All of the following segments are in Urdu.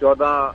14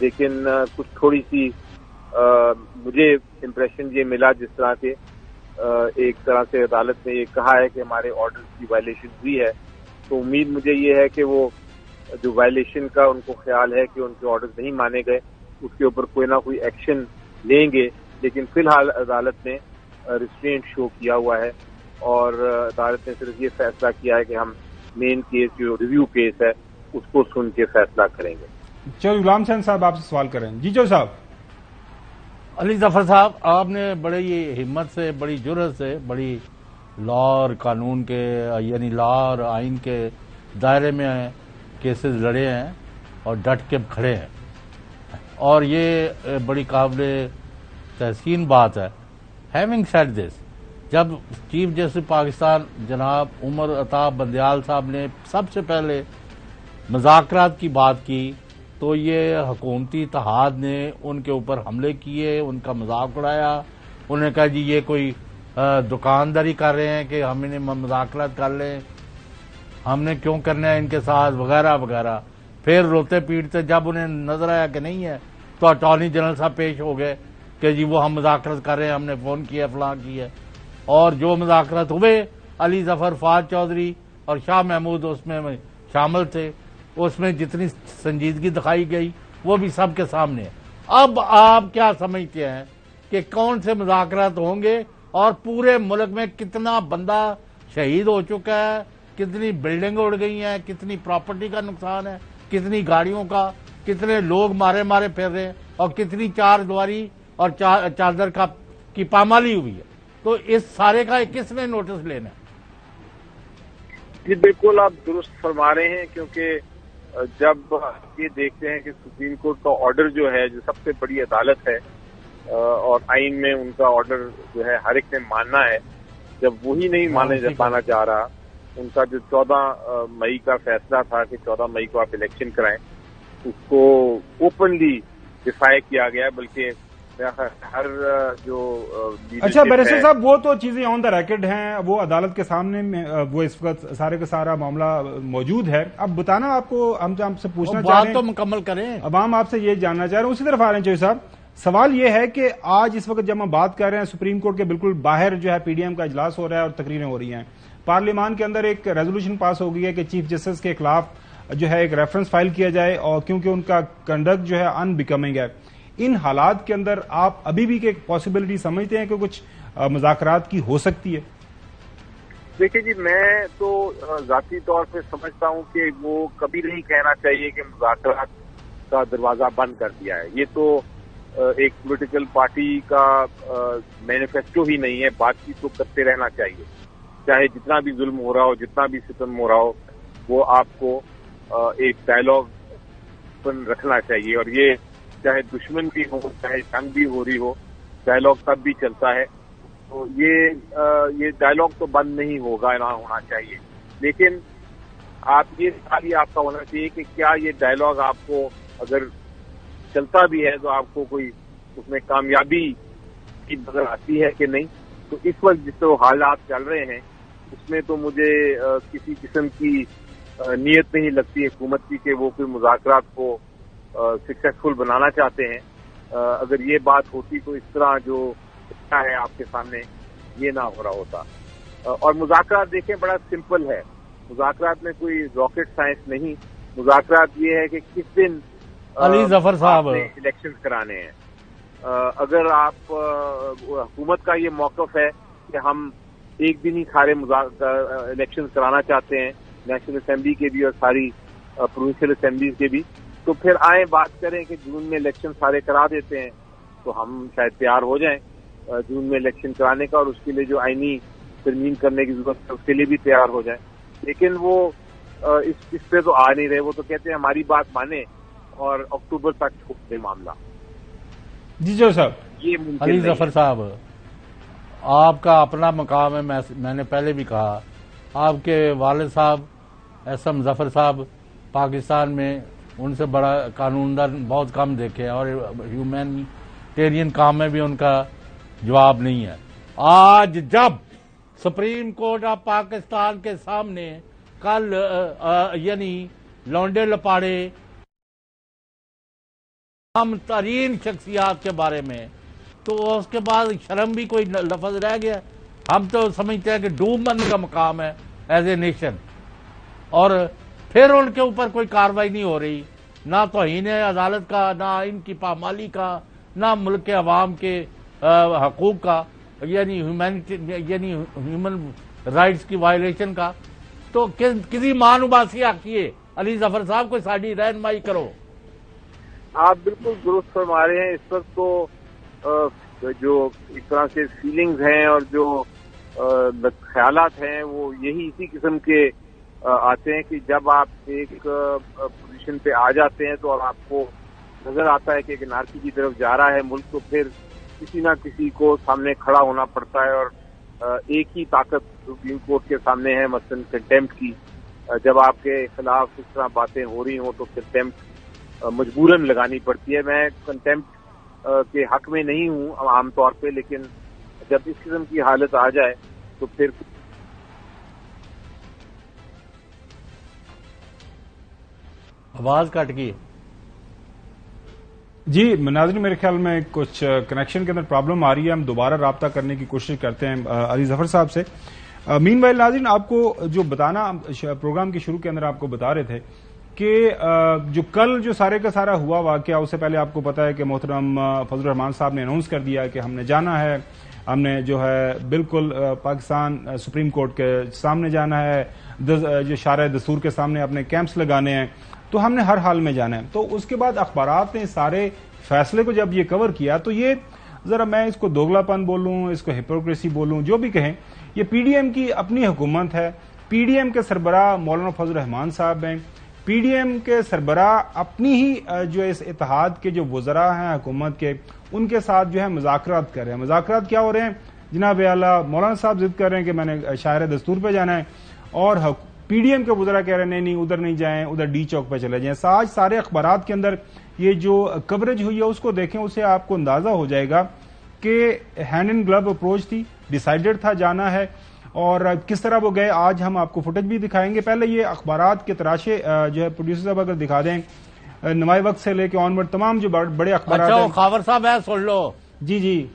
لیکن کچھ تھوڑی سی مجھے امپریشن یہ ملا جس طرح کے ایک طرح سے عدالت نے یہ کہا ہے کہ ہمارے آرڈرز کی وائلیشن ہوئی ہے، تو امید مجھے یہ ہے کہ وہ جو وائلیشن کا ان کو خیال ہے کہ ان کے آرڈرز نہیں مانے گئے، اس کے اوپر کوئی نہ کوئی ایکشن لیں گے. لیکن فی الحال عدالت نے ریسٹرینٹ شو کیا ہوا ہے اور عدالت نے صرف یہ فیصلہ کیا ہے کہ ہم مین کیس جو ریویو کیس ہے اس کو سن کے فیصلہ کریں گے. چودھری غلام حسین صاحب آپ سے سوال کریں. جی چودھری صاحب. علی ظفر صاحب، آپ نے بڑی ہمت سے، بڑی جرأت سے، بڑی لا اور قانون کے یعنی لا اور آئین کے دائرے میں کیسز لڑے ہیں اور ڈٹ کے کھڑے ہیں، اور یہ بڑی قابل تحسین بات ہے. ہیونگ سیڈ دس، جب چیف جسٹس پاکستان جناب عمر عطا بندیال صاحب نے سب سے پہلے مذاکرات کی بات کی تو یہ حکومتی اتحاد نے ان کے اوپر حملے کیے، ان کا مذاق اڑایا. انہوں نے کہا جی یہ کوئی دکانداری کر رہے ہیں کہ ہم انہیں مذاکرات کر لیں، ہم نے کیوں کرنا ہے ان کے ساتھ وغیرہ وغیرہ. پھر روتے پیٹتے جب انہیں نظر آیا کہ نہیں ہے تو اٹارنی جنرل صاحب پیش ہو گئے کہ جی وہ ہم مذاکرات کر رہے ہیں، ہم نے فون کیا فلاں کی ہے. اور جو مذاکرات ہوئے، علی ظفر، فواد چودھری اور شاہ محمود اس میں شامل تھے، اس میں جتنی سنجیدگی دکھائی گئی وہ بھی سب کے سامنے ہے. اب آپ کیا سمجھتے ہیں کہ کون سے مذاکرات ہوں گے اور پورے ملک میں کتنا بندہ شہید ہو چکا ہے، کتنی بلڈنگ اڑ گئی ہیں، کتنی پراپرٹی کا نقصان ہے، کتنی گاڑیوں کا، کتنے لوگ مارے مارے پھر رہے ہیں، اور کتنی چار دیواری اور چادر کی پامالی ہوئی ہے. تو اس سارے کا کس نے نوٹس لینا ہے؟ جی بالکل آپ درست فرما رہے ہیں، کیونکہ جب یہ دیکھتے ہیں کہ سپریم کورٹ کا آرڈر جو ہے، جو سب سے بڑی عدالت ہے اور آئین میں ان کا آرڈر جو ہے ہر ایک نے ماننا ہے، جب وہی نہیں مانا جا رہا، ان کا جو 14 مئی کا فیصلہ تھا کہ 14 مئی کو آپ الیکشن کرائیں، اس کو اوپنلی ڈیفائی کیا گیا، بلکہ ہر جو اچھا بیرسٹر صاحب، وہ تو چیزیں آن دا ریکارڈ ہیں، وہ عدالت کے سامنے میں وہ اس وقت سارے کا سارا معاملہ موجود ہے. اب بتانا آپ کو ہم سے پوچھنا چاہ رہے ہیں، بات تو مکمل کریں، عوام آپ سے یہ جاننا چاہ رہے ہیں. اسی طرف آ رہے ہیں چوہدری صاحب، سوال یہ ہے کہ آج اس وقت جب ہم بات کر رہے ہیں سپریم کورٹ کے بالکل باہر جو ہے پی ڈی ایم کا اجلاس ہو رہا ہے اور تقریریں ہو رہی ہیں، پارلیمان کے اندر ایک ریزولوشن پاس ہو گئی ہے کہ چیف جسٹس کے خلاف جو ہے ایک ریفرنس فائل کیا جائے، اور کیونکہ ان کا کنڈکٹ جو ہے ان بیکمنگ ہے. ان حالات کے اندر آپ ابھی بھی ایک پاسبلٹی سمجھتے ہیں کہ کچھ مذاکرات کی ہو سکتی ہے؟ دیکھیے جی، میں تو ذاتی طور پہ سمجھتا ہوں کہ وہ کبھی نہیں کہنا چاہیے کہ مذاکرات کا دروازہ بند کر دیا ہے. یہ تو ایک پولیٹیکل پارٹی کا مینیفیسٹو ہی نہیں ہے. بات چیت تو کرتے رہنا چاہیے، چاہے جتنا بھی ظلم ہو رہا ہو، جتنا بھی ستم ہو رہا ہو، وہ آپ کو ایک ڈائلاگ رکھنا چاہیے. اور یہ چاہے دشمن بھی ہو، چاہے جنگ بھی ہو رہی ہو، ڈائلاگ تب بھی چلتا ہے. تو یہ ڈائلاگ تو بند نہیں ہوگا، نہ ہونا چاہیے. لیکن آپ یہ خالی آپ کا ہونا چاہیے کہ کیا یہ ڈائلاگ آپ کو اگر چلتا بھی ہے تو آپ کو کوئی اس میں کامیابی کی نظر آتی ہے کہ نہیں. تو اس وقت جس طرح حالات چل رہے ہیں اس میں تو مجھے کسی قسم کی نیت نہیں لگتی حکومت کی کہ وہ کوئی مذاکرات کو سکسیسفل بنانا چاہتے ہیں. اگر یہ بات ہوتی تو اس طرح جو ہے آپ کے سامنے یہ نہ ہو رہا ہوتا. اور مذاکرات دیکھیں بڑا سمپل ہے، مذاکرات میں کوئی راکٹ سائنس نہیں. مذاکرات یہ ہے کہ کس دن علی ظفر صاحب الیکشن کرانے ہیں. اگر آپ حکومت کا یہ موقف ہے کہ ہم ایک دن ہی سارے الیکشن کرانا چاہتے ہیں، نیشنل اسمبلی کے بھی اور ساری پروونشل اسمبلیز کے بھی، تو پھر آئیں بات کریں کہ جون میں الیکشن سارے کرا دیتے ہیں، تو ہم شاید تیار ہو جائیں جون میں الیکشن کرانے کا، اور اس کے لیے جو آئینی ترمیم کرنے کی ضرورت ہے اس کے لیے بھی تیار ہو جائیں. لیکن وہ اس پہ تو آ نہیں رہے. وہ تو کہتے ہیں ہماری بات مانیں اور اکتوبر تک چھوڑ دیں معاملہ. جی جو صاحب، یہ ممکن علی نہیں ظفر صاحب، آپ کا اپنا مقام ہے. میں نے پہلے بھی کہا، آپ کے والد صاحب ایس ایم ظفر صاحب پاکستان میں ان سے بڑا قانون دان بہت کم دیکھے، اور ہیومینیٹیرین کام میں بھی ان کا جواب نہیں ہے. آج جب سپریم کورٹ آف پاکستان کے سامنے کل یعنی لونڈے لپاڑے عام ترین شخصیات کے بارے میں، تو اس کے بعد شرم بھی کوئی لفظ رہ گیا؟ ہم تو سمجھتے ہیں کہ ڈوب مرنے کا مقام ہے ایز اے نیشن، اور پھر ان کے اوپر کوئی کارروائی نہیں ہو رہی، نہ توہین عدالت کا، نہ ان کی پامالی کا، نہ ملک کے عوام کے حقوق کا، یعنی ہیومن رائٹس کی وائلیشن کا۔ تو کسی مانوباسی آکیے علی ظفر صاحب کو ساری رہنمائی کرو۔ آپ بالکل درست فرما رہے ہیں۔ اس وقت تو جو ایک طرح سے فیلنگز ہیں اور جو خیالات ہیں وہ یہی اسی قسم کے آتے ہیں کہ جب آپ ایک پوزیشن پہ آ جاتے ہیں تو اور آپ کو نظر آتا ہے کہ ایک انارکی کی طرف جا رہا ہے ملک، تو پھر کسی نہ کسی کو سامنے کھڑا ہونا پڑتا ہے، اور ایک ہی طاقت سپریم کورٹ کے سامنے ہے، مثلاً کنٹیمپٹ کی۔ جب آپ کے خلاف اس طرح باتیں ہو رہی ہوں تو کنٹیمپٹ مجبوراً لگانی پڑتی ہے۔ میں کنٹیمپٹ کے حق میں نہیں ہوں عام طور پہ، لیکن جب اس قسم کی حالت آ جائے تو پھر آواز کٹ گئی۔ جی ناظرین، میرے خیال میں کچھ کنیکشن کے اندر پرابلم آ رہی ہے، ہم دوبارہ رابطہ کرنے کی کوشش کرتے ہیں علی ظفر صاحب سے۔ مین وائل ناظرین، آپ کو جو بتانا پروگرام کے شروع کے اندر آپ کو بتا رہے تھے کہ جو کل جو سارے کا سارا ہوا واقعہ، اس سے پہلے آپ کو پتا ہے کہ محترم فضل الرحمان صاحب نے اناؤنس کر دیا کہ ہم نے جانا ہے، ہم نے جو ہے بالکل پاکستان سپریم کورٹ کے سامنے جانا ہے، جو شارع دستور کے سامنے اپنے کیمپس لگانے ہیں، تو ہم نے ہر حال میں جانا ہے۔ تو اس کے بعد اخبارات نے سارے فیصلے کو جب یہ کور کیا تو یہ ذرا میں اس کو دوگلا پن بولوں، اس کو ہپوکریسی بولوں، جو بھی کہیں، یہ پی ڈی ایم کی اپنی حکومت ہے، پی ڈی ایم کے سربراہ مولانا فضل الرحمان صاحب ہیں، پی ڈی ایم کے سربراہ اپنی ہی جو اس اتحاد کے جو وزراء ہیں حکومت کے، ان کے ساتھ جو ہے مذاکرات کر رہے ہیں۔ مذاکرات کیا ہو رہے ہیں؟ جناب اعلیٰ مولانا صاحب ضد کر رہے ہیں کہ میں نے شاعر دستور پہ جانا ہے، اور پی ڈی ایم کے وزراء کہہ رہے ہیں نہیں ادھر نہیں جائیں، ادھر ڈی چوک پہ چلے جائیں۔ آج سارے اخبارات کے اندر یہ جو کوریج ہوئی ہے اس کو دیکھیں، اسے آپ کو اندازہ ہو جائے گا کہ ہینڈ ان گلو اپروچ تھی، ڈیسائیڈڈ تھا جانا ہے، اور کس طرح وہ گئے آج ہم آپ کو فوٹیج بھی دکھائیں گے۔ پہلے یہ اخبارات کے تراشے جو ہے پروڈیوسر صاحب اگر دکھا دیں، نمائے وقت سے لے کے آنورڈ تمام جو بڑے اخبارات اچھا ہیں۔ خاور صاحب ہے، سن لو جی جی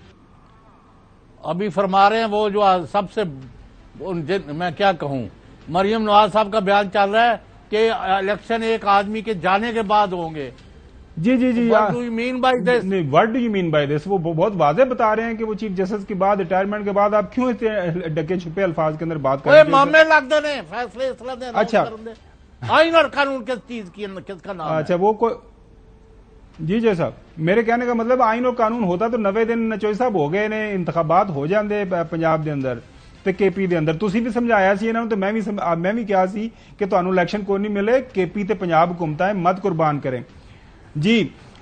ابھی فرما رہے ہیں وہ جو سب سے میں کیا کہوں، مریم نواز صاحب کا بیان چل رہا ہے کہ الیکشن ایک آدمی کے جانے کے بعد ہوں گے۔ جی جی جی What do you mean by this؟ What do you mean by this؟ وہ بہت واضح بتا رہے ہیں کہ وہ چیف جسٹس کے بعد ریٹائرمنٹ کے بعد آپ کیوں اتنے ڈکے چھپے الفاظ کے اندر بات کر رہے ہیں؟ معاملے لگ دے فیصلے اسلح دے۔ اچھا آئین اور قانون کس چیز کی کس کا نام ہے؟ اچھا وہ جی جی صاحب، میرے کہنے کا مطلب آئین اور قانون ہوتا تو 90 دن چوئی صاحب ہو گئے نے، انتخابات ہو جاندے پنجاب دے اندر تے کے پی دے اندر۔ تسی بھی سمجھایا سی انہوں نے، تو میں بھی کیا سی کہ تانوں الیکشن کوئی نہیں ملے، کے پی تے پنجاب حکومت ہے، مت قربان کریں۔ جی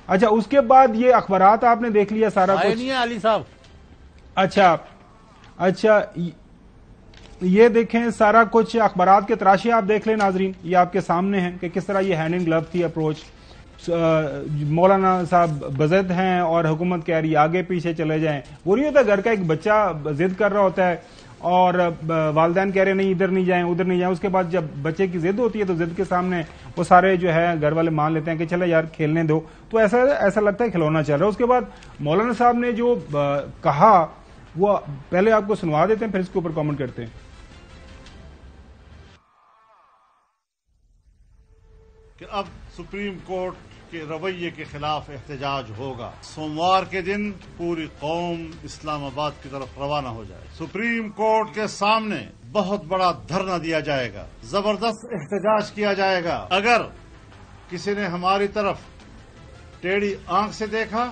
اچھا، اس کے بعد یہ اخبارات آپ نے دیکھ لیا سارا کچھ؟ نہیں ہے علی صاحب۔ اچھا یہ دیکھیں سارا کچھ اخبارات کے تراشے آپ دیکھ لیں ناظرین، یہ آپ کے سامنے ہیں کہ کس طرح یہ ہینڈ ان گلو تھی اپروچ۔ مولانا صاحب بضد ہیں اور حکومت کہہ رہی آگے پیچھے چلے جائیں۔ وہ نہیں ہوتا گھر کا ایک بچہ ضد کر رہا ہوتا ہے اور والدین کہہ رہے نہیں ادھر نہیں جائیں ادھر نہیں جائیں، اس کے بعد جب بچے کی ضد ہوتی ہے تو ضد کے سامنے وہ سارے جو ہے گھر والے مان لیتے ہیں کہ چلے یار کھیلنے دو، تو ایسا لگتا ہے کھلونا چل رہا ہے۔ اس کے بعد مولانا صاحب نے جو کہا وہ پہلے آپ کو سنوا دیتے ہیں، پھر اس کے اوپر کامنٹ کرتے ہیں۔ کہ اب سپریم کورٹ کے رویے کے خلاف احتجاج ہوگا۔ سوموار کے دن پوری قوم اسلام آباد کی طرف روانہ ہو جائے، سپریم کورٹ کے سامنے بہت بڑا دھرنا دیا جائے گا، زبردست احتجاج کیا جائے گا۔ اگر کسی نے ہماری طرف ٹیڑھی آنکھ سے دیکھا،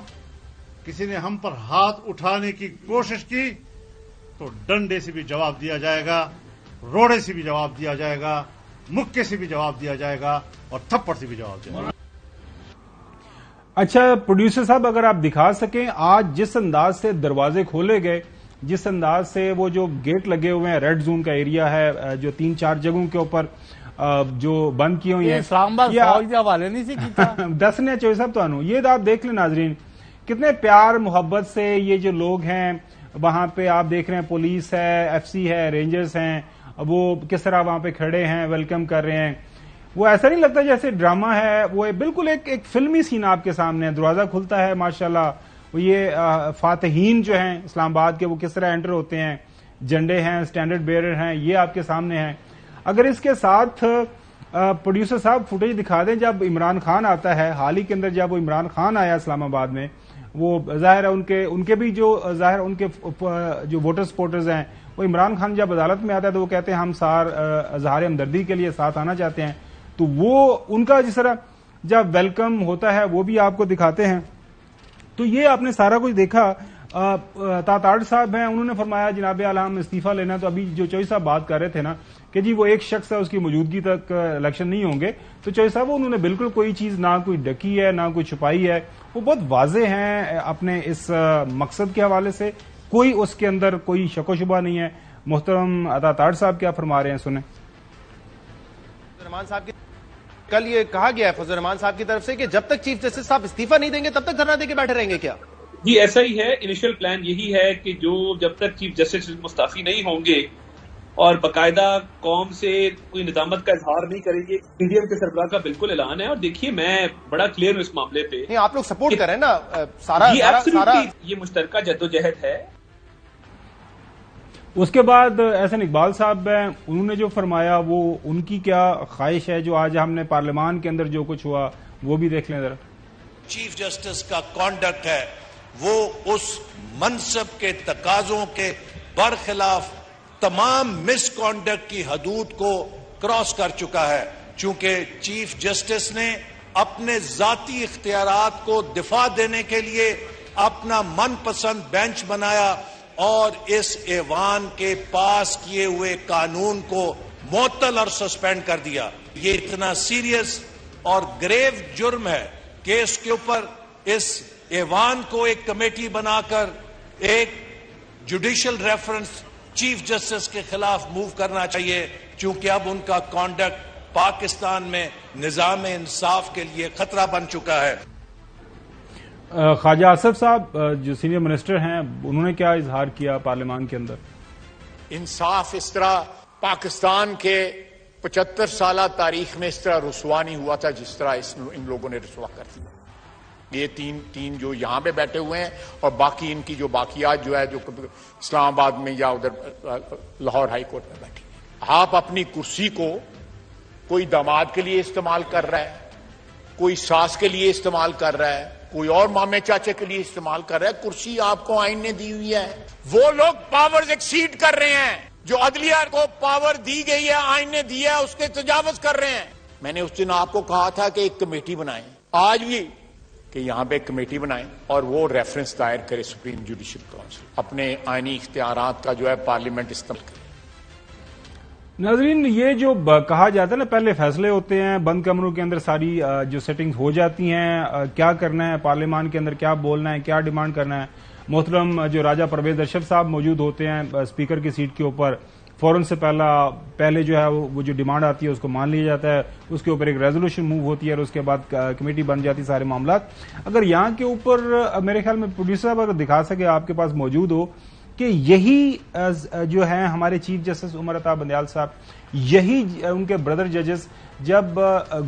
کسی نے ہم پر ہاتھ اٹھانے کی کوشش کی، تو ڈنڈے سے بھی جواب دیا جائے گا، روڑے سے بھی جواب دیا جائے گا، مکے سے بھی جواب دیا جائے گا، اور تھپڑ سے بھی جواب دیا جائے گا۔ اچھا پروڈیوسر صاحب، اگر آپ دکھا سکیں آج جس انداز سے دروازے کھولے گئے، جس انداز سے وہ جو گیٹ لگے ہوئے ہیں، ریڈ زون کا ایریا ہے جو 3-4 جگہوں کے اوپر جو بند کی ہوئی ہیں، اسلام آباد فوج کے حوالے نہیں سے کیتا دسنے چوئی صاحب تو یہ آپ دیکھ لیں ناظرین، کتنے پیار محبت سے یہ جو لوگ ہیں وہاں پہ آپ دیکھ رہے ہیں، پولیس ہے، ایف سی ہے، رینجرز ہیں، وہ کس طرح وہاں پہ کھڑے ہیں، ویلکم کر رہے ہیں۔ وہ ایسا نہیں لگتا جیسے ڈرامہ ہے، وہ بالکل ایک فلمی سین آپ کے سامنے ہے. دروازہ کھلتا ہے ماشاءاللہ، وہ یہ فاتحین جو ہیں اسلام آباد کے وہ کس طرح انٹر ہوتے ہیں، جھنڈے ہیں، اسٹینڈرڈ بیئرر ہیں، یہ آپ کے سامنے ہیں. اگر اس کے ساتھ پروڈیوسر صاحب فوٹیج دکھا دیں جب عمران خان آتا ہے، حال ہی کے اندر جب وہ عمران خان آیا اسلام آباد میں، وہ ظاہر ہے ان کے بھی جو ظاہر ان کے جو ووٹر سپورٹرز ہیں، وہ عمران خان جب عدالت میں آتا ہے تو وہ کہتے ہیں ہم اظہار ہمدردی کے لیے ساتھ آنا چاہتے ہیں. تو وہ ان کا جس طرح جب ویلکم ہوتا ہے وہ بھی آپ کو دکھاتے ہیں. تو یہ آپ نے سارا کچھ دیکھا. تاطاڑ صاحب ہیں، انہوں نے فرمایا جناب اعلی ہم استعفیٰ لینا. تو ابھی جو چوئی صاحب بات کر رہے تھے نا کہ جی وہ ایک شخص ہے اس کی موجودگی تک الیکشن نہیں ہوں گے، تو چوئی صاحب انہوں نے بالکل کوئی چیز نہ کوئی ڈکی ہے نہ کوئی چھپائی ہے، وہ بہت واضح ہیں اپنے اس مقصد کے حوالے سے، کوئی اس کے اندر کوئی شک و شبہ نہیں ہے. محترم تاطاڑ صاحب کیا فرما رہے ہیں سنیں. رحمان صاحب کی کل یہ کہا گیا ہے فضل الرحمان صاحب کی طرف سے کہ جب تک چیف جسٹس صاحب استعفیٰ نہیں دیں گے تب تک دھرنا دے کے بیٹھے رہیں گے. کیا جی ایسا ہی ہے، انیشل پلان یہی ہے کہ جب تک چیف جسٹس مستعفی نہیں ہوں گے اور باقاعدہ قوم سے کوئی ندامت کا اظہار نہیں کریں گے. پی ڈی ایم کے سربراہ کا بالکل اعلان ہے، اور دیکھیے میں بڑا کلیئر ہوں اس معاملے پہ. نہیں آپ لوگ سپورٹ کریں نا سارا یہ مشترکہ جدوجہد ہے. اس کے بعد احسن اقبال صاحب ہیں، انہوں نے جو فرمایا وہ ان کی کیا خواہش ہے، جو آج ہم نے پارلیمان کے اندر جو کچھ ہوا وہ بھی دیکھ لیں ذرا. چیف جسٹس کا کانڈکٹ ہے وہ اس منصب کے تقاضوں کے برخلاف تمام مس کانڈکٹ کی حدود کو کراس کر چکا ہے. چونکہ چیف جسٹس نے اپنے ذاتی اختیارات کو دفاع دینے کے لیے اپنا من پسند بینچ بنایا اور اس ایوان کے پاس کیے ہوئے قانون کو معطل اور سسپینڈ کر دیا. یہ اتنا سیریس اور گریو جرم ہے کہ اس کے اوپر اس ایوان کو ایک کمیٹی بنا کر ایک جوڈیشل ریفرنس چیف جسٹس کے خلاف موو کرنا چاہیے، چونکہ اب ان کا کانڈکٹ پاکستان میں نظام انصاف کے لیے خطرہ بن چکا ہے. خواجہ آصف صاحب جو سینئر منسٹر ہیں، انہوں نے کیا اظہار کیا پارلیمان کے اندر؟ انصاف اس طرح پاکستان کے 75 سالہ تاریخ میں اس طرح رسوا نہیں ہوا تھا جس طرح ان لوگوں نے رسوا کر دیا. یہ تین جو یہاں پہ بیٹھے ہوئے ہیں اور باقی ان کی جو باقیات جو ہے جو اسلام آباد میں یا ادھر لاہور ہائی کورٹ میں بیٹھی ہیں. آپ اپنی کرسی کو کوئی داماد کے لیے استعمال کر رہا ہے، کوئی ساس کے لیے استعمال کر رہا ہے، کوئی اور مامے چاچے کے لیے استعمال کر رہا ہے. کرسی آپ کو آئین نے دی ہوئی ہے. وہ لوگ پاورز ایکسیڈ کر رہے ہیں، جو عدلیہ کو پاور دی گئی ہے آئین نے دیا ہے اس کے تجاوز کر رہے ہیں. میں نے اس دن آپ کو کہا تھا کہ ایک کمیٹی بنائیں، آج بھی کہ یہاں پہ ایک کمیٹی بنائیں اور وہ ریفرنس دائر کرے سپریم جوڈیشل کونسل، اپنے آئینی اختیارات کا جو ہے پارلیمنٹ استعمال کرے. ناظرین یہ جو کہا جاتا ہے نا پہلے فیصلے ہوتے ہیں بند کمروں کے اندر، ساری جو سیٹنگز ہو جاتی ہیں، کیا کرنا ہے پارلیمان کے اندر، کیا بولنا ہے، کیا ڈیمانڈ کرنا ہے. محترم جو راجہ پرویز اشرف صاحب موجود ہوتے ہیں اسپیکر کی سیٹ کے اوپر، فوراً سے پہلے جو ہے وہ جو ڈیمانڈ آتی ہے اس کو مان لیا جاتا ہے، اس کے اوپر ایک ریزولوشن موو ہوتی ہے اور اس کے بعد کمیٹی بن جاتی ہے سارے معاملات. اگر یہاں کے اوپر میرے خیال میں پروڈیوسر صاحب اگر دکھا سکے آپ کے پاس موجود ہو کہ یہی جو ہیں ہمارے چیف جسٹس عمر عطا بندیال صاحب، یہی ان کے بردر ججز جب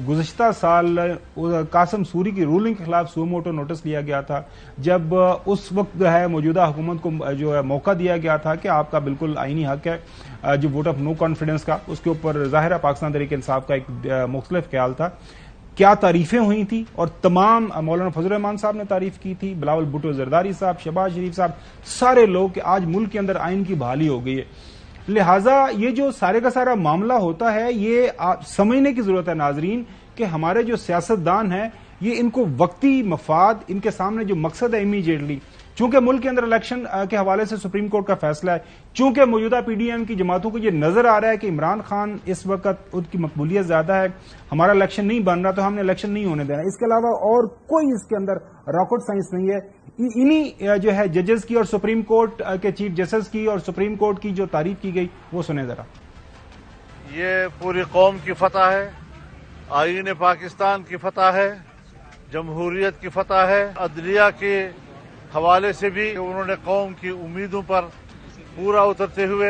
گزشتہ سال قاسم سوری کی رولنگ کے خلاف سو موٹو نوٹس لیا گیا تھا، جب اس وقت جو ہے موجودہ حکومت کو جو ہے موقع دیا گیا تھا کہ آپ کا بالکل آئینی حق ہے جو ووٹ آف نو کانفیڈنس کا، اس کے اوپر ظاہر ہے پاکستان تحریک انصاف کا ایک مختلف خیال تھا، کیا تعریفیں ہوئی تھیں اور تمام مولانا فضل الرحمان صاحب نے تعریف کی تھی، بلاول بھٹو زرداری صاحب، شہباز شریف صاحب، سارے لوگ کہ آج ملک کے اندر آئین کی بحالی ہو گئی ہے. لہٰذا یہ جو سارے کا سارا معاملہ ہوتا ہے یہ سمجھنے کی ضرورت ہے ناظرین کہ ہمارے جو سیاستدان ہیں یہ ان کو وقتی مفاد، ان کے سامنے جو مقصد ہے امیجیٹلی، چونکہ ملک کے اندر الیکشن کے حوالے سے سپریم کورٹ کا فیصلہ ہے، چونکہ موجودہ پی ڈی ایم کی جماعتوں کو یہ نظر آ رہا ہے کہ عمران خان اس وقت ان کی مقبولیت زیادہ ہے، ہمارا الیکشن نہیں بن رہا تو ہم نے الیکشن نہیں ہونے دینا. اس کے علاوہ اور کوئی اس کے اندر راکٹ سائنس نہیں ہے. انہی جو ہے ججز کی اور سپریم کورٹ کے چیف جسٹس کی اور سپریم کورٹ کی جو تعریف کی گئی وہ سنیں ذرا. یہ پوری قوم کی فتح ہے، آئین پاکستان کی فتح ہے، جمہوریت کی فتح ہے. عدلیہ کے حوالے سے بھی انہوں نے قوم کی امیدوں پر پورا اترتے ہوئے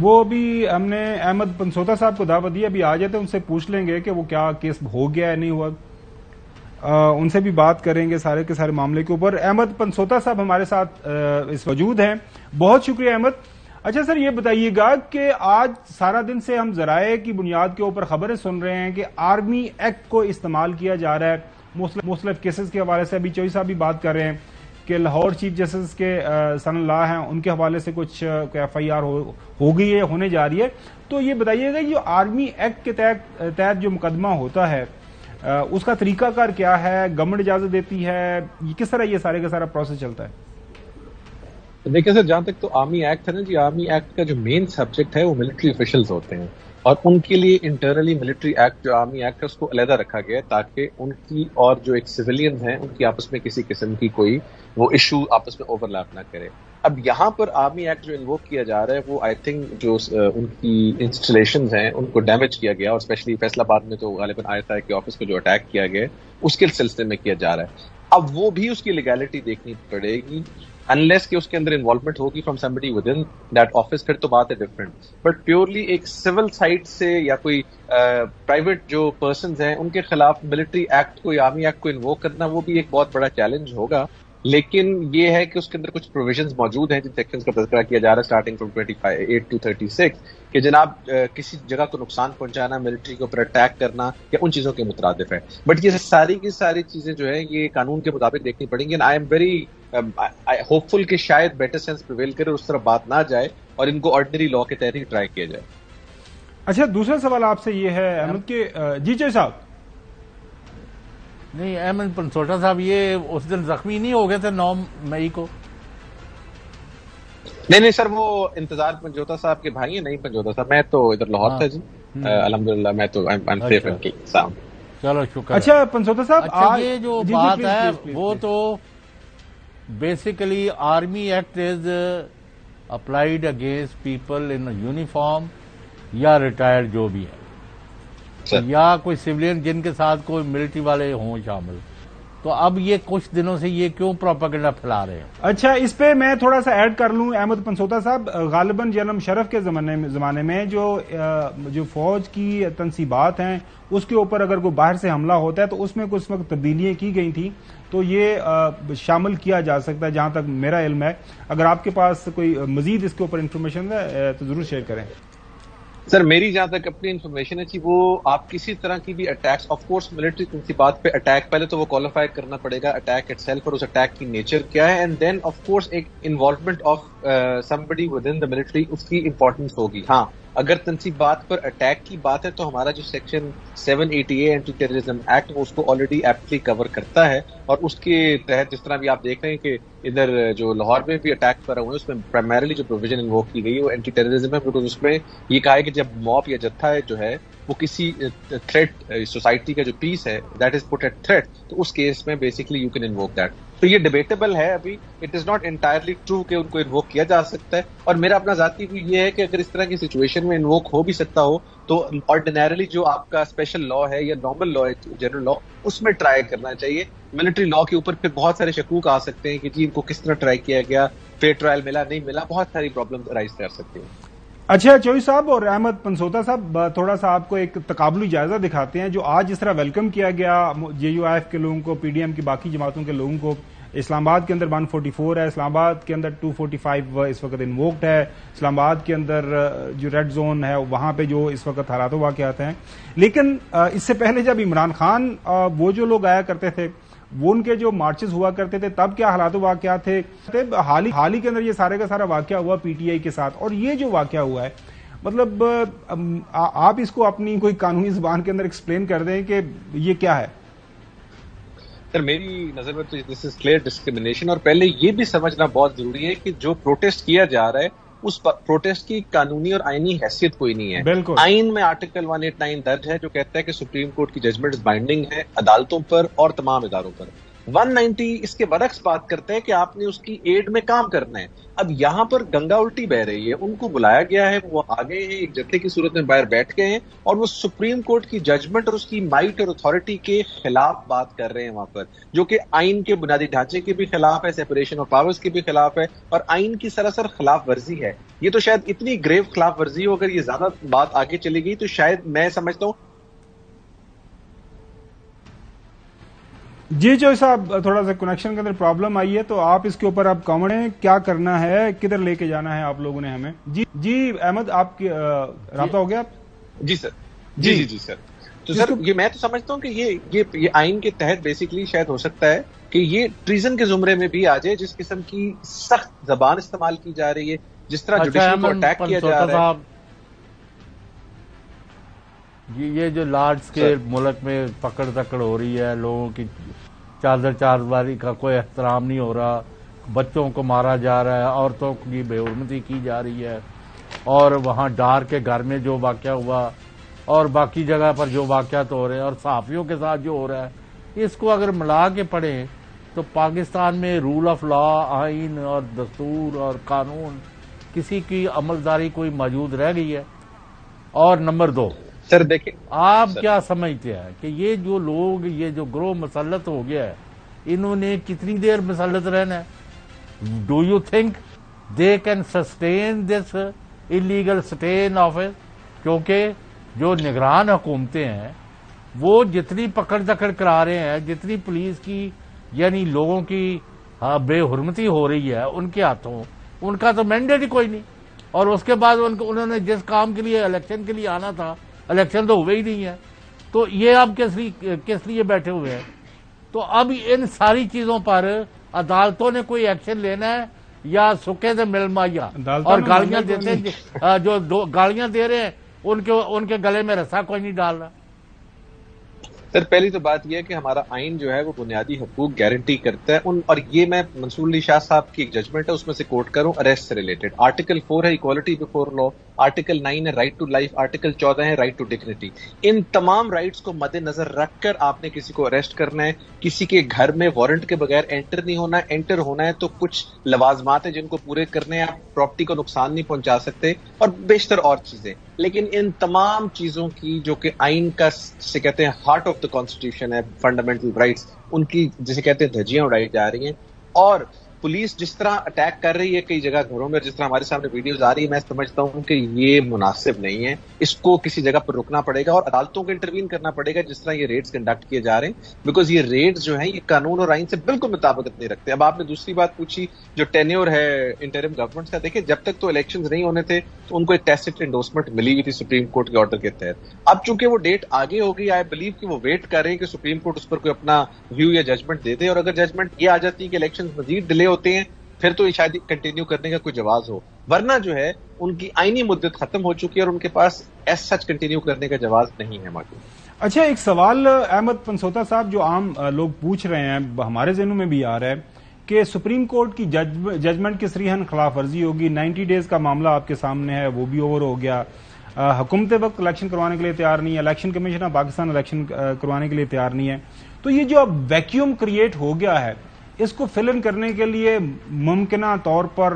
وہ ابھی ہم نے احمد پنسوتا صاحب کو دعوت دی, ابھی آ جاتے ان سے پوچھ لیں گے کہ وہ کیا کیس ہو گیا ہے نہیں ہوا, ان سے بھی بات کریں گے سارے کے سارے معاملے کے اوپر. احمد پنسوتا صاحب ہمارے ساتھ اس موجود ہیں, بہت شکریہ احمد. اچھا سر, یہ بتائیے گا کہ آج سارا دن سے ہم ذرائع کی بنیاد کے اوپر خبریں سن رہے ہیں کہ آرمی ایکٹ کو استعمال کیا جا رہا ہے مختلف کیسز کے حوالے سے. ابھی چوئی صاحب بھی بات کر رہے ہیں کہ لاہور چیف جسٹس کے سن اللہ ہیں, ان کے حوالے سے کچھ ایف آئی آر ہو گئی ہے, ہونے جا رہی ہے. تو یہ بتائیے گا جو آرمی ایکٹ کے تحت جو مقدمہ ہوتا ہے اس کا طریقہ کار کیا ہے, گورنمنٹ اجازت دیتی ہے, کس طرح یہ سارے کا سارا پروسیس چلتا ہے؟ دیکھیں سر, جہاں تک تو آرمی ایکٹ ہے نا جی, آرمی ایکٹ کا جو مین سبجیکٹ ہے وہ ملٹری آفیشلز ہوتے ہیں, اور ان کے لیے انٹرنلی ملٹری ایکٹ جو آرمی ایکٹ ہے اس کو علیحدہ رکھا گیا ہے تاکہ ان کی اور جو ایک سویلینز ہیں ان کی آپس میں کسی قسم کی کوئی وہ ایشو آپس میں اوور لیپ نہ کرے. اب یہاں پر آرمی ایکٹ جو انووک کیا جا رہا ہے وہ آئی تھنک جو ان کی انسٹالیشنز ہیں ان کو ڈیمیج کیا گیا, اور اسپیشلی فیصل آباد میں تو غالباً آئی ایس آئی کے آفس کو جو اٹیک کیا گیا اس کے سلسلے میں کیا جا رہا ہے. اب وہ بھی اس کی لیگیلٹی دیکھنی پڑے گی, انلیس کہ اس کے اندر انوالومنٹ ہوگی from somebody with in that office, پھر تو بات ہے ڈفرنٹ. بٹ پیورلی ایک سول سائٹ سے یا کوئی پرائیویٹ جو پرسنز ہیں ان کے خلاف ملٹری ایکٹ کو یا آرمی ایکٹ کو انووک کرنا وہ بھی ایک بہت بڑا چیلنج ہوگا. لیکن یہ ہے کہ اس کے اندر کچھ پروویژنز موجود ہیں جن سیکشنز کا تذکرہ کیا جا رہا ہے اسٹارٹنگ فرام 28 to 36 کہ جناب کسی جگہ کو نقصان پہنچانا, ملٹری کے اوپر اٹیک کرنا یا ان چیزوں کے مترادف ہے. بٹ یہ ساری کی ساری چیزیں جو ہیں یہ قانون کے مطابق دیکھنی پڑیں گی. آئی ایم ویری ہوپ فل کہ شاید بیٹر سینس پریویل کرے, اس طرح بات نہ جائے اور ان کو آرڈنری لا کے تحت ہی ٹرائی کیا جائے. اچھا, دوسرا سوال آپ سے یہ ہے احمد کہ جی چوئی صاحب, نہیں احمد پنسوٹا صاحب یہ اس دن زخمی نہیں ہو گئے تھے 9 مئی کو؟ نہیں سر, وہ انتظار پنجوتا صاحب کے بھائی ہیں, نہیں پنجوتا صاحب, میں تو ادھر لاہور تھا جی, الحمدللہ میں تو چلو شکر. اچھا پنسوتا صاحب, اچھا یہ جو بات ہے وہ تو basically army act is applied against people in uniform یا ریٹائرڈ جو بھی ہے یا کوئی سویلین جن کے ساتھ کوئی ملٹری والے ہوں شامل. تو اب یہ کچھ دنوں سے یہ کیوں پروپیگنڈا پھیلا رہے ہیں؟ اچھا, اس پہ میں تھوڑا سا ایڈ کر لوں احمد پنسوتا صاحب. غالباً جنرل مشرف کے زمانے میں جو فوج کی تنصیبات ہیں اس کے اوپر اگر کوئی باہر سے حملہ ہوتا ہے تو اس میں کچھ وقت تبدیلیاں کی گئی تھیں, تو یہ شامل کیا جا سکتا ہے جہاں تک میرا علم ہے. اگر آپ کے پاس کوئی مزید اس کے اوپر انفارمیشن ہے تو ضرور شیئر کریں. سر میری جہاں تک اپنی انفارمیشن ہے وہ آپ کسی طرح کی بھی اٹیکس, آف کورس ملٹری تنصیبات پہ اٹیک پہلے تو وہ کوالیفائی کرنا پڑے گا اٹیک اٹ سیلف اور اس اٹیک کی نیچر کیا ہے, اینڈ دین آف کورس ایک involvement of somebody with in the military اس کی امپورٹنس ہوگی. ہاں اگر تنصیبات پر اٹیک کی بات ہے تو ہمارا جو section 780A anti terrorism act وہ اس کو آلریڈی ایپٹلی کور کرتا ہے, اور اس کے تحت جس طرح بھی آپ دیکھ رہے ہیں کہ ادھر جو لاہور میں بھی اٹیک کر رہے ہوئے اس میں پرائمریلی جو پروویژن انووک کی گئی ہے وہ اینٹی ٹیررزم ہے, بیکاز اس میں یہ کہا ہے کہ جب موب یا جتھا جو ہے وہ کسی تھریٹ سوسائٹی کا جو پیس ہے that is put at threat, تو اس کیس میں basically you can invoke that. تو یہ ڈیبیٹیبل ہے, ابھی it is not entirely true کہ ان کو انووک کیا جا سکتا ہے. اور میرا اپنا ذاتی بھی یہ ہے کہ اگر اس طرح کی سچویشن میں انووک ہو بھی سکتا ہو تو آرڈینریلی جو آپ کا اسپیشل لا ہے یا نارمل لا ہے جنرل لا اس میں ٹرائی کرنا چاہیے. ملٹری لا کے اوپر پھر بہت سارے شکوک آ سکتے ہیں کہ جی ان کو کس طرح ٹرائی کیا گیا, فیئر ٹرائل ملا نہیں ملا, بہت ساری پرابلمز ارائز کر سکتے ہیں. اچھا چوئی صاحب اور احمد پنسوتا صاحب, تھوڑا سا آپ کو ایک تقابلی جائزہ دکھاتے ہیں جو آج جس طرح ویلکم کیا گیا JUIF کے لوگوں کو, PDM کی باقی جماعتوں کے لوگوں کو. اسلام آباد کے اندر 144 ہے, اسلام آباد کے اندر 245 اس وقت انووکڈ ہے, اسلام آباد کے اندر جو ریڈ زون ہے وہاں پہ جو اس وقت حالات و واقعات ہیں. لیکن اس سے پہلے جب عمران خان وہ جو لوگ آیا کرتے تھے وہ ان کے جو مارچز ہوا کرتے تھے تب کیا حالات و واقعات تھے؟ حال ہی کے اندر یہ سارے کا سارا واقعہ ہوا PTI کے ساتھ, اور یہ جو واقعہ ہوا ہے مطلب آپ اس کو اپنی کوئی قانونی زبان کے اندر ایکسپلین کر دیں کہ یہ کیا ہے. سر میری نظر میں تو دس از کلیئر ڈسکریمنیشن, اور پہلے یہ بھی سمجھنا بہت ضروری ہے کہ جو پروٹیسٹ کیا جا رہا ہے اس پروٹیسٹ کی قانونی اور آئینی حیثیت کوئی نہیں ہے. بالکل, آئین میں آرٹیکل 189 درج ہے جو کہتا ہے کہ سپریم کورٹ کی ججمنٹ بائنڈنگ ہے عدالتوں پر اور تمام اداروں پر. 190 اس کے برعکس بات کرتا ہے کہ آپ نے اس کی ایڈ میں کام کرنا ہے. اب یہاں پر گنگا الٹی بہ رہی ہے, ان کو بلایا گیا ہے, وہ آگے ہیں, ایک جتھے کی صورت میں باہر بیٹھ گئے ہیں, اور وہ سپریم کورٹ کی ججمنٹ اور اس کی مائٹ اور اتھارٹی کے خلاف بات کر رہے ہیں وہاں پر, جو کہ آئین کے بنیادی ڈھانچے کے بھی خلاف ہے, سیپریشن آف پاورز کے بھی خلاف ہے, اور آئین کی سراسر خلاف ورزی ہے. یہ تو شاید اتنی گریو خلاف ورزی ہو, اگر یہ زیادہ بات آگے چلی گئی تو شاید میں سمجھتا ہوں. جی چوہی صاحب, تھوڑا سا کنیکشن کے اندر پرابلم آئی ہے, تو آپ اس کے اوپر آپ کامنٹ ہیں, کیا کرنا ہے, کدھر لے کے جانا ہے آپ لوگوں نے ہمیں. جی احمد, آپ کی رابطہ ہو گیا آپ؟ جی سر, جی سر. تو سر یہ میں تو سمجھتا ہوں کہ یہ آئین کے تحت بیسیکلی شاید ہو سکتا ہے کہ یہ ٹریزن کے زمرے میں بھی آ جائے, جس قسم کی سخت زبان استعمال کی جا رہی ہے, جس طرح جوڈیشل کو اٹیک کیا جا رہا ہے. یہ جو لارج اسکیل ملک میں پکڑ دکڑ ہو رہی ہے, لوگوں کی چادر چارداری کا کوئی احترام نہیں ہو رہا, بچوں کو مارا جا رہا ہے, عورتوں کی بے حرمتی کی جا رہی ہے, اور وہاں ڈار کے گھر میں جو واقعہ ہوا اور باقی جگہ پر جو واقعات ہو رہے ہیں اور صحافیوں کے ساتھ جو ہو رہا ہے, اس کو اگر ملا کے پڑھیں تو پاکستان میں رول آف لا, آئین اور دستور اور قانون کسی کی عملداری کوئی موجود رہ گئی ہے. اور نمبر 2, سر دیکھیں آپ کیا سمجھتے ہیں کہ یہ جو لوگ, یہ جو گروہ مسلط ہو گیا ہے, انہوں نے کتنی دیر مسلط رہنا ہے؟ Do you think they can sustain this illegal stay in office? کیونکہ جو نگران حکومتیں ہیں وہ جتنی پکڑ دکڑ کرا رہے ہیں, جتنی پولیس کی یعنی لوگوں کی بے حرمتی ہو رہی ہے ان کے ہاتھوں, ان کا تو مینڈیٹ ہی کوئی نہیں, اور اس کے بعد انہوں نے جس کام کے لیے الیکشن کے لیے آنا تھا, الیکشن تو ہوئے ہی نہیں ہے, تو یہ اب کس لیے بیٹھے ہوئے ہیں؟ تو اب ان ساری چیزوں پر عدالتوں نے کوئی ایکشن لینا ہے یا سکے سے مل مایا, اور گالیاں دیتے جو گالیاں دے رہے ہیں ان کے گلے میں رسا کوئی نہیں ڈال رہا. سر پہلی تو بات یہ ہے کہ ہمارا آئین جو ہے وہ بنیادی حقوق گارنٹی کرتا ہے اور یہ میں منصور علی شاہ صاحب کی ایک ججمنٹ ہے اس میں سے کوٹ کروں اریسٹ سے ریلیٹڈ. آرٹیکل 4 ہے ایکوالٹی بفور لا, آرٹیکل 9 ہے رائٹ ٹو لائف, آرٹیکل 14 ہے رائٹ ٹو ڈگنیٹی. ان تمام رائٹس کو مد نظر رکھ کر آپ نے کسی کو اریسٹ کرنا ہے. کسی کے گھر میں وارنٹ کے بغیر انٹر نہیں ہونا, انٹر ہونا ہے تو کچھ لوازمات ہیں جن کو پورے کرنے ہیں, آپ پراپرٹی کو نقصان نہیں پہنچا سکتے, اور بیشتر اور چیزیں. لیکن ان تمام چیزوں کی جو کہ آئین کا سے کہتے ہیں ہارٹ آف دا کانسٹیٹیوشن ہے, فنڈامنٹل رائٹس, ان کی جسے کہتے ہیں دھجیاں اڑائی جا رہی ہیں. اور پولیس جس طرح اٹیک کر رہی ہے کئی جگہ گھروں میں, جس طرح ہمارے سامنے ویڈیوز آ رہی ہے, میں سمجھتا ہوں کہ یہ مناسب نہیں ہے. اس کو کسی جگہ پر رکنا پڑے گا اور عدالتوں کو انٹروین کرنا پڑے گا جس طرح یہ ریڈز کنڈکٹ کیے جا رہے ہیں, بیکاز یہ ریڈز جو ہیں یہ قانون اور آئین سے بالکل مطابقت نہیں رکھتے. اب آپ نے دوسری بات پوچھی جو ٹینیور ہے انٹرم گورنمنٹ کا, دیکھیں جب تک تو الیکشنز نہیں ہونے تھے تو ان کو ایک ٹیسٹ انڈورسمنٹ ملی ہوئی تھی سپریم کورٹ کے آرڈر کے تحت. اب چونکہ وہ ڈیٹ آگے ہو گئی, آئی بلیو کہ وہ ویٹ کر رہے ہیں کہ سپریم کورٹ اس پر کوئی اپنا ویو یا ججمنٹ دے دے, اور اگر ججمنٹ یہ آ جاتی ہے کہ الیکشن مزید ڈیلے ہوتے ہیں پھر تو شاید کنٹینیو کرنے کا کوئی جواز ہو, ورنہ جو ہے ان کی آئینی مدت ختم ہو چکی ہے اور ان کے پاس ایز سچ کنٹینیو کرنے کا جواز نہیں ہے موجود. اچھا ایک سوال احمد پنسوتا صاحب جو عام لوگ پوچھ رہے ہیں, ہمارے ذہنوں میں بھی آ رہا ہے کہ سپریم کورٹ کی ججمنٹ کی صریحاً خلاف ورزی ہوگی, 90 ڈیز کا معاملہ آپ کے سامنے ہے وہ بھی اوور ہو گیا, حکومت وقت الیکشن کروانے کے لیے تیار نہیں ہے, election commission of Pakistan election کروانے کے لیے تیار نہیں ہے, تو یہ جو اب ویکیوم کریٹ ہو گیا ہے اس کو فل ان کرنے کے لیے ممکنہ طور پر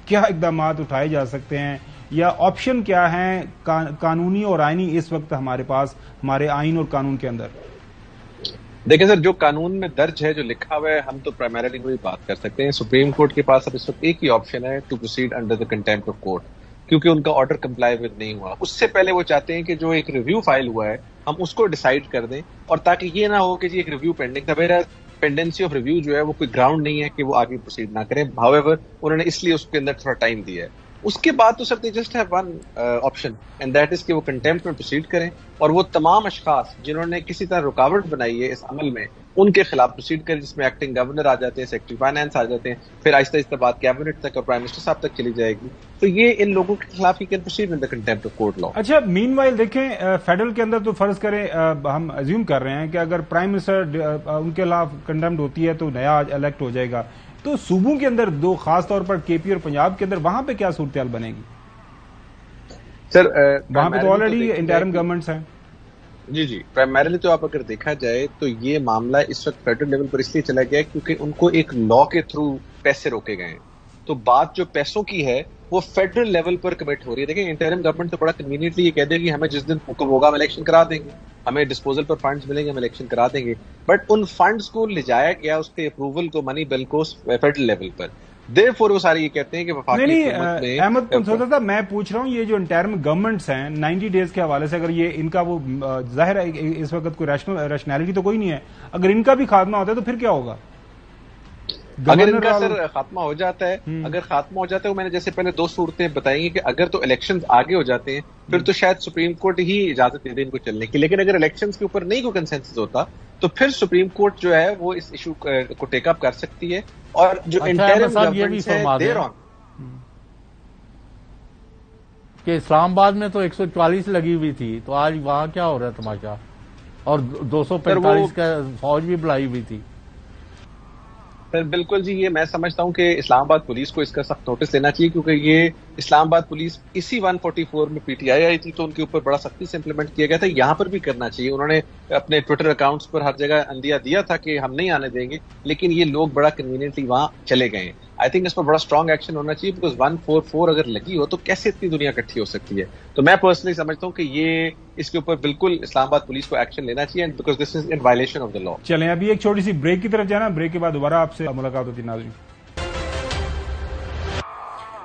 کیا اقدامات اٹھائے جا سکتے ہیں یا آپشن کیا ہیں قانونی اور آئینی اس وقت ہمارے پاس, ہمارے آئین اور قانون کے اندر؟ دیکھیں سر, جو قانون میں درج ہے, جو لکھا ہوا ہے, ہم تو پرائمریلی وہی بات کر سکتے ہیں. سپریم کورٹ کے پاس اب اس وقت ایک ہی آپشن ہے, to proceed under the contempt of court, کیونکہ ان کا آرڈر کمپلائی ود نہیں ہوا. اس سے پہلے وہ چاہتے ہیں کہ جو ایک ریویو فائل ہوا ہے ہم اس کو ڈیسائیڈ کر دیں, اور تاکہ یہ نہ ہو کہ جی ایک ریویو پینڈنگ تھا, میرا پینڈنسی آف ریویو جو ہے وہ کوئی گراؤنڈ نہیں ہے کہ وہ آگے پروسیڈ نہ کریں. ہاؤ انہوں نے اس لیے اس کے اندر تھوڑا ٹائم دیا ہے. اس کے بعد تو sir they just have one option and that is کہ وہ کنٹیمپٹ میں پروسیڈ کریں, اور وہ تمام اشخاص جنہوں نے کسی طرح رکاوٹ بنائی ہے اس عمل میں ان کے خلاف پروسیڈ کریں, جس میں ایکٹنگ گورنر آ جاتے ہیں, سیکرٹری فائنانس آ جاتے ہیں, پھر آہستہ آہستہ بات کیبنٹ تک اور پرائم منسٹر صاحب تک چلی جائے گی. تو یہ ان لوگوں کے خلاف ہی can proceed with the contempt of court law. اچھا مین وائل دیکھیں فیڈرل کے اندر تو فرض کریں ہم ازیوم کر رہے ہیں کہ اگر پرائم منسٹر ان کے خلاف کنڈیمڈ ہوتی ہے تو نیا الیکٹ ہو جائے گا, تو صوبوں کے اندر دو خاص طور پر کے پی اور پنجاب کے اندر وہاں پہ کیا صورتحال بنے گی؟ سر وہاں پہ تو آلریڈی انٹرم گورنمنٹس ہیں. جی پرائمریلی تو آپ اگر دیکھا جائے تو یہ معاملہ اس وقت فیڈرل لیول پر اس لیے چلا گیا کیونکہ ان کو ایک لا کے تھرو پیسے روکے گئے ہیں. تو بات جو پیسوں کی ہے وہ فیڈرل لیول پر کمٹ ہو رہی ہے. دیکھیں انٹرم گورنمنٹ تو بڑا کنوینئنٹلی یہ کہہ دے گی ہمیں جس دن حکم ہوگا ہم الیکشن کرا دیں گے, ہمیں ڈسپوزل پر فنڈز ملیں گے ہم الیکشن کرا دیں گے, بٹ ان فنڈز کو لے جایا گیا اس کے اپروول کو منی بل کو فیڈرل لیول پر. دیر وہ سارے یہ کہتے ہیں کہ وفاقی حکومت میں احمد کنسوتا صاحب میں پوچھ رہا ہوں یہ جو انٹرم گورنمنٹس ہیں 90 ڈیز کے حوالے سے اگر یہ ان کا وہ ظاہر ہے اس وقت کوئی ریشنلٹی تو کوئی نہیں ہے, اگر ان کا بھی خاتمہ ہوتا ہے تو پھر کیا ہوگا؟ اگر ان کا سر خاتمہ ہو جاتا ہے, اگر خاتمہ ہو جاتا ہے میں نے جیسے پہلے 2 صورتیں بتائی ہیں کہ اگر تو الیکشنز آگے ہو جاتے ہیں پھر تو شاید سپریم کورٹ ہی اجازت دے دے ان کو چلنے کی, لیکن اگر الیکشنز کے اوپر نہیں کوئی کنسنسس ہوتا تو پھر سپریم کورٹ جو ہے وہ اس ایشو کو ٹیک اپ کر سکتی ہے. اور جو انٹرم گورنمنٹ ہے دیر آن کہ اسلام آباد میں تو 144 لگی ہوئی تھی, تو آج وہاں کیا ہو رہا ہے تماشا, اور 245 کا فوج بھی بلائی ہوئی تھی. سر بالکل جی, یہ میں سمجھتا ہوں کہ اسلام آباد پولیس کو اس کا سخت نوٹس لینا چاہیے کیونکہ یہ اسلام آباد پولیس اسی 144 میں پی ٹی آئی آئی تھی تو ان کے اوپر بڑا سختی سے امپلیمنٹ کیا گیا تھا. یہاں پر بھی کرنا چاہیے. انہوں نے اپنے ٹویٹر اکاؤنٹس پر ہر جگہ اندیا دیا تھا کہ ہم نہیں آنے دیں گے, لیکن یہ لوگ بڑا کنوینئنٹلی وہاں چلے گئے ہیں. آئی تھنک اس پر بڑا اسٹرانگ ایکشن ہونا چاہیے بیکاز 144 اگر لگی ہو تو کیسے اتنی دنیا اکٹھی ہو سکتی ہے. تو میں پرسنلی سمجھتا ہوں کہ یہ اس کے اوپر بالکل اسلام آباد پولیس کو ایکشن لینا چاہیے because this is an violation of the law. چلیں ابھی ایک چھوٹی سی بریک کی طرف جانا, بریک کے بعد دوبارہ آپ سے ملاقات ہوتی ہے. ناظرین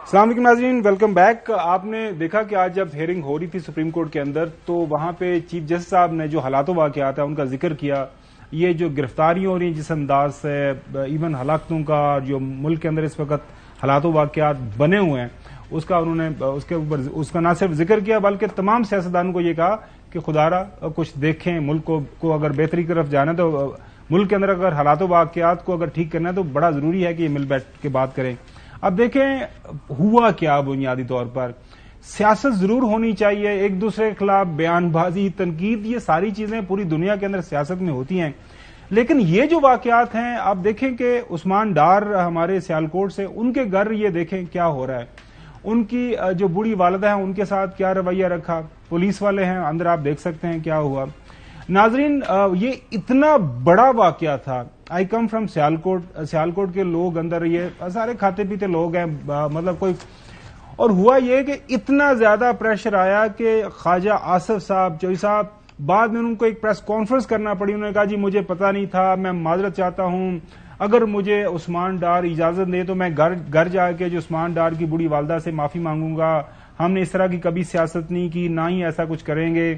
السلام علیکم ناظرین, ویلکم بیک. آپ نے دیکھا کہ آج جب ہیئرنگ ہو رہی تھی سپریم کورٹ کے اندر تو وہاں پہ چیف جسٹس صاحب نے جو حالات و واقعات ہیں ان کا ذکر کیا. یہ جو گرفتاری ہو رہی ہیں جس انداز سے ایون ہلاکتوں کا جو ملک کے اندر اس وقت حالات و واقعات بنے ہوئے ہیں اس کا انہوں نے اس کے اوپر اس کا نہ صرف ذکر کیا بلکہ تمام سیاستدانوں کو یہ کہا کہ خدا را کچھ دیکھیں, ملک کو اگر بہتری کی طرف جانا ہے تو ملک کے اندر اگر حالات و واقعات کو اگر ٹھیک کرنا ہے تو بڑا ضروری ہے کہ یہ مل بیٹھ کے بات کریں. اب دیکھیں ہوا کیا بنیادی طور پر سیاست ضرور ہونی چاہیے, ایک دوسرے کے خلاف بیان بازی, تنقید, یہ ساری چیزیں پوری دنیا کے اندر سیاست میں ہوتی ہیں. لیکن یہ جو واقعات ہیں آپ دیکھیں کہ عثمان ڈار ہمارے سیالکوٹ سے, ان کے گھر یہ دیکھیں کیا ہو رہا ہے, ان کی جو بوڑھی والدہ ہیں ان کے ساتھ کیا رویہ رکھا, پولیس والے ہیں اندر آپ دیکھ سکتے ہیں کیا ہوا. ناظرین یہ اتنا بڑا واقعہ تھا. آئی کم فرام سیالکوٹ کے لوگ اندر یہ سارے کھاتے پیتے لوگ ہیں مطلب کوئی, اور ہوا یہ کہ اتنا زیادہ پریشر آیا کہ خواجہ آصف صاحب چوئی صاحب بعد میں ان کو ایک پریس کانفرنس کرنا پڑی. انہوں نے کہا جی مجھے پتا نہیں تھا, میں معذرت چاہتا ہوں, اگر مجھے عثمان ڈار اجازت دے تو میں گھر جا کے جو عثمان ڈار کی بوڑھی والدہ سے معافی مانگوں گا. ہم نے اس طرح کی کبھی سیاست نہیں کی, نہ ہی ایسا کچھ کریں گے,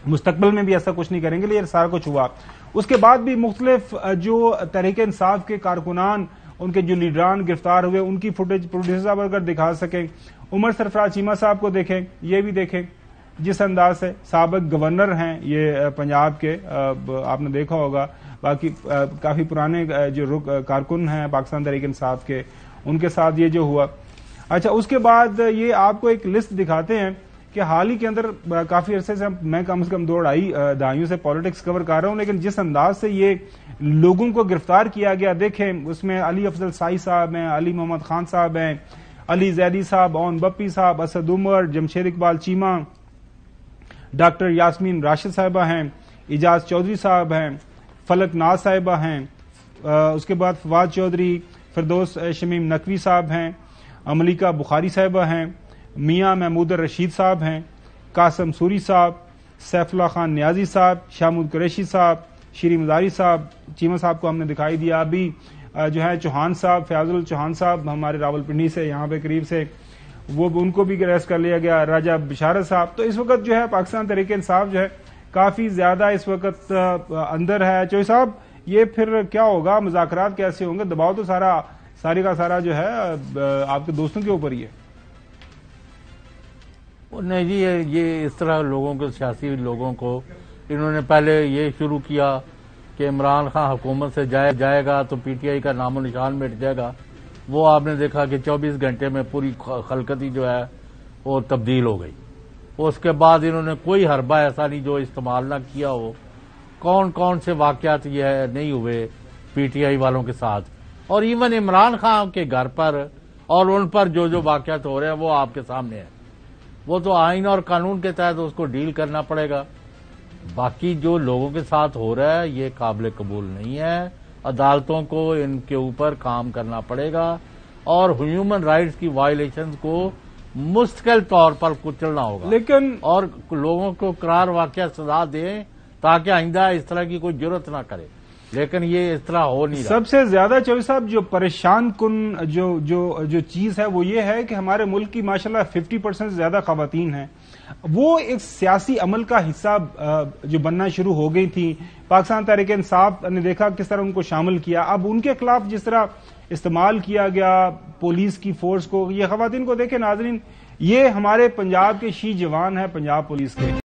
مستقبل میں بھی ایسا کچھ نہیں کریں گے. لیکن سارا کچھ ہوا. اس کے بعد بھی مختلف جو تحریک انصاف کے کارکنان, ان کے جو لیڈران گرفتار ہوئے, ان کی فوٹیج پروڈیوسر صاحب اگر دکھا سکیں, عمر سرفراز چیمہ صاحب کو دیکھیں, یہ بھی دیکھیں جس انداز سے سابق گورنر ہیں یہ پنجاب کے, آپ نے دیکھا ہوگا. باقی کافی پرانے جو کارکن ہیں پاکستان تحریک انصاف کے, ان کے ساتھ یہ جو ہوا. اچھا اس کے بعد یہ آپ کو ایک لسٹ دکھاتے ہیں کہ حال ہی کے اندر کافی عرصے سے میں کم سے کم 2-2.5 دہائیوں سے پالیٹکس کور کر رہا ہوں, لیکن جس انداز سے یہ لوگوں کو گرفتار کیا گیا دیکھیں, اس میں علی افضل سائی صاحب ہیں, علی محمد خان صاحب ہیں, علی زیدی صاحب, اون بپی صاحب, اسد عمر, جمشید اقبال چیمہ, ڈاکٹر یاسمین راشد صاحبہ ہیں, اجاز چودھری صاحب ہیں, فلک ناز صاحبہ ہیں, اس کے بعد فواد چودھری, فردوس شمیم نقوی صاحب ہیں, ملیکہ بخاری صاحبہ ہیں, میاں محمود الرشید صاحب ہیں, قاسم سوری صاحب, سیف اللہ خان نیازی صاحب, شامود قریشی صاحب, شیری مزاری صاحب, چیمہ صاحب کو ہم نے دکھائی دیا. ابھی جو ہے چوہان صاحب, فیاض الچوہان صاحب ہمارے راول پنڈی سے یہاں پہ قریب سے, وہ ان کو بھی اریسٹ کر لیا گیا. راجہ بشارت صاحب. تو اس وقت جو ہے پاکستان تحریک انصاف جو ہے کافی زیادہ اس وقت اندر ہے. چوئی صاحب یہ پھر کیا ہوگا, مذاکرات کیسے ہوں گے؟ دباؤ تو ساری کا سارا جو ہے آپ کے دوستوں کے اوپر ہی ہے. نہیں جی, یہ اس طرح لوگوں کو, سیاسی لوگوں کو, انہوں نے پہلے یہ شروع کیا کہ عمران خان حکومت سے جائے گا تو پی ٹی آئی کا نام و نشان مٹ جائے گا. وہ آپ نے دیکھا کہ 24 گھنٹے میں پوری خلقت ہی جو ہے وہ تبدیل ہو گئی. اس کے بعد انہوں نے کوئی حربہ ایسا نہیں جو استعمال نہ کیا ہو. کون کون سے واقعات یہ نہیں ہوئے پی ٹی آئی والوں کے ساتھ, اور ایون عمران خان کے گھر پر اور ان پر جو واقعات ہو رہے ہیں وہ آپ کے سامنے ہیں. وہ تو آئین اور قانون کے تحت اس کو ڈیل کرنا پڑے گا. باقی جو لوگوں کے ساتھ ہو رہا ہے یہ قابل قبول نہیں ہے. عدالتوں کو ان کے اوپر کام کرنا پڑے گا اور ہیومن رائٹس کی وائلیشنز کو مستقل طور پر کچلنا ہوگا، لیکن اور لوگوں کو قرار واقعہ سزا دیں تاکہ آئندہ اس طرح کی کوئی جرت نہ کرے. لیکن یہ اس طرح ہو نہیں رہا. سب سے زیادہ چوہدری صاحب جو پریشان کن جو چیز ہے وہ یہ ہے کہ ہمارے ملک کی ماشاءاللہ 50% زیادہ خواتین ہیں، وہ ایک سیاسی عمل کا حصہ جو بننا شروع ہو گئی تھی. پاکستان تحریک انصاف نے دیکھا کس طرح ان کو شامل کیا. اب ان کے خلاف جس طرح استعمال کیا گیا پولیس کی فورس کو، یہ خواتین کو دیکھیں ناظرین، یہ ہمارے پنجاب کے شی جوان ہیں پنجاب پولیس کے.